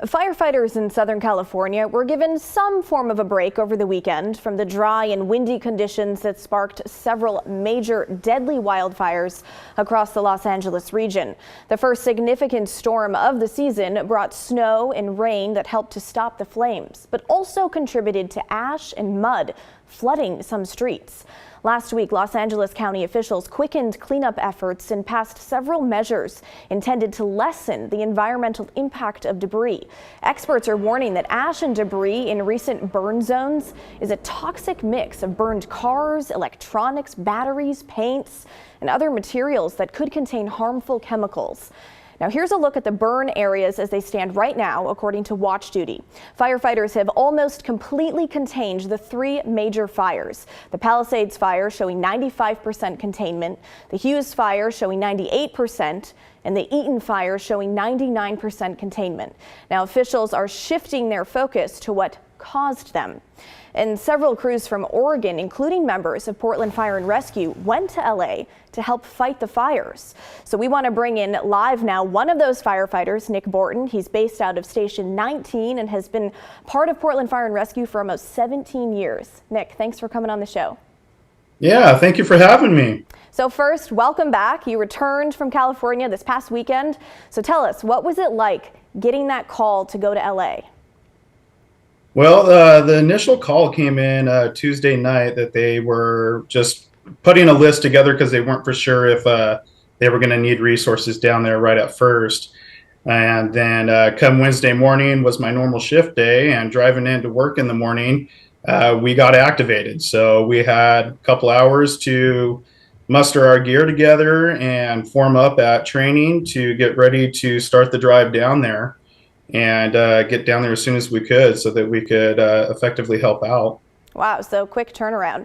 Firefighters in Southern California were given some form of a break over the weekend from the dry and windy conditions that sparked several major deadly wildfires across the Los Angeles region. The first significant storm of the season brought snow and rain that helped to stop the flames, but also contributed to ash and mud flooding some streets. Last week, Los Angeles County officials quickened cleanup efforts and passed several measures intended to lessen the environmental impact of debris. Experts are warning that ash and debris in recent burn zones is a toxic mix of burned cars, electronics, batteries, paints, and other materials that could contain harmful chemicals. Now here's a look at the burn areas as they stand right now, according to Watch Duty. Firefighters have almost completely contained the three major fires. The Palisades Fire showing 95% containment, the Hughes Fire showing 98%, and the Eaton Fire showing 99% containment. Now officials are shifting their focus to what caused them. And several crews from Oregon, including members of Portland Fire and Rescue, went to LA to help fight the fires. So we want to bring in live now one of those firefighters, Nick Borton. He's based out of Station 19 and has been part of Portland Fire and Rescue for almost 17 years. Nick, thanks for coming on the show. Yeah, thank you for having me. So first, welcome back. You returned from California this past weekend. So tell us, what was it like getting that call to go to LA? Well, the initial call came in Tuesday night that they were just putting a list together because they weren't for sure if they were going to need resources down there right at first. And then come Wednesday morning was my normal shift day, and driving into work in the morning, we got activated. So we had a couple hours to muster our gear together and form up at training to get ready to start the drive down there. And get down there as soon as we could so that we could effectively help out. Wow, so quick turnaround.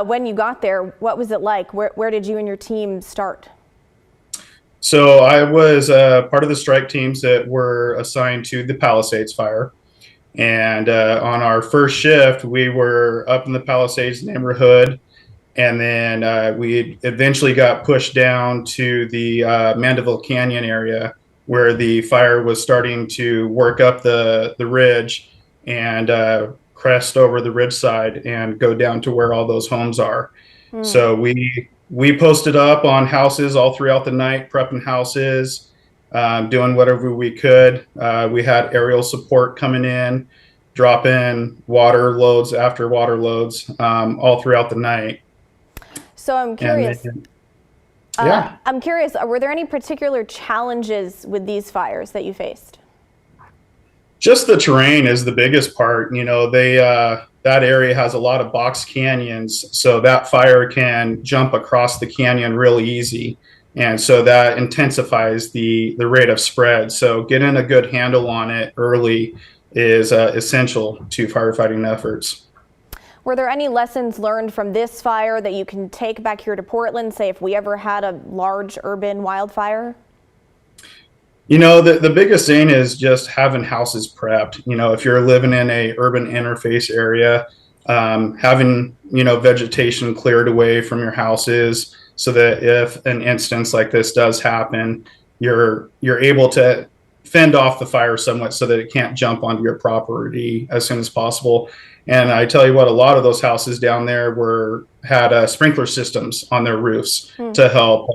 When you got there, what was it like? Where did you and your team start? So I was part of the strike teams that were assigned to the Palisades Fire. And on our first shift, we were up in the Palisades neighborhood. And then we eventually got pushed down to the Mandeville Canyon area, where the fire was starting to work up the ridge and crest over the ridge side and go down to where all those homes are. So we posted up on houses all throughout the night, prepping houses, doing whatever we could. We had aerial support coming in, dropping water loads after water loads all throughout the night. So I'm curious. Yeah. I'm curious, were there any particular challenges with these fires that you faced? Just the terrain is the biggest part. You know, that area has a lot of box canyons, so that fire can jump across the canyon really easy. And so that intensifies the rate of spread. So getting a good handle on it early is essential to firefighting efforts. Were there any lessons learned from this fire that you can take back here to Portland, say if we ever had a large urban wildfire? You know, the biggest thing is just having houses prepped. You know, if you're living in a urban interface area, having, you know, vegetation cleared away from your houses so that if an instance like this does happen, you're able to fend off the fire somewhat so that it can't jump onto your property as soon as possible. And I tell you what, a lot of those houses down there had sprinkler systems on their roofs to help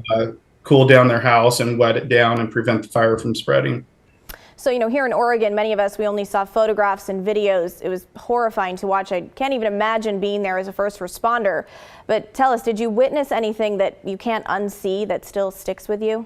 cool down their house and wet it down and prevent the fire from spreading. So, you know, here in Oregon, many of us, we only saw photographs and videos. It was horrifying to watch. I can't even imagine being there as a first responder. But tell us, did you witness anything that you can't unsee that still sticks with you?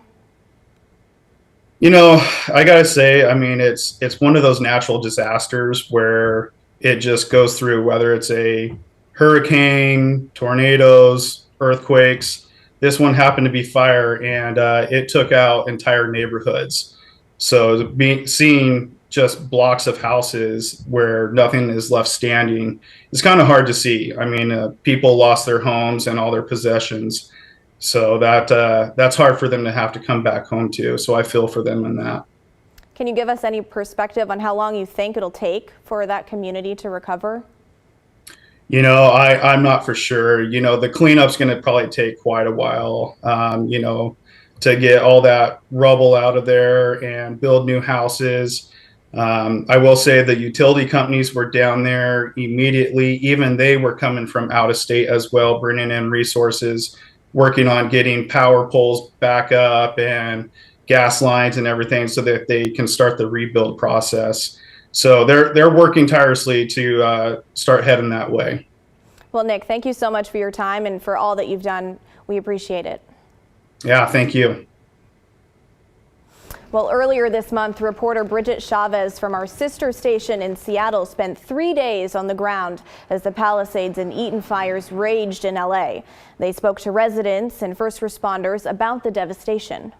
You know, I gotta say, I mean, it's one of those natural disasters where it just goes through, whether it's a hurricane, tornadoes, earthquakes. This one happened to be fire, and it took out entire neighborhoods. So seeing just blocks of houses where nothing is left standing is kind of hard to see. I mean, people lost their homes and all their possessions. So that's hard for them to have to come back home to. So I feel for them in that. Can you give us any perspective on how long you think it'll take for that community to recover? You know, I'm not for sure. You know, the cleanup's going to probably take quite a while, you know, to get all that rubble out of there and build new houses. I will say the utility companies were down there immediately. Even they were coming from out of state as well, bringing in resources, working on getting power poles back up and gas lines and everything so that they can start the rebuild process. So they're working tirelessly to start heading that way. Well, Nick, thank you so much for your time and for all that you've done. We appreciate it. Yeah, thank you. Well, earlier this month, reporter Bridget Chavez from our sister station in Seattle spent 3 days on the ground as the Palisades and Eaton fires raged in LA. They spoke to residents and first responders about the devastation.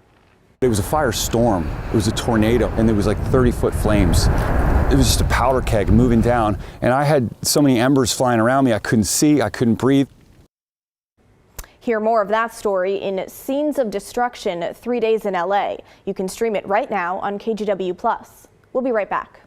It was a firestorm. It was a tornado, and there was like 30-foot flames. It was just a powder keg moving down, and I had so many embers flying around me. I couldn't see, I couldn't breathe. Hear more of that story in Scenes of Destruction, 3 days in LA. You can stream it right now on KGW+. We'll be right back.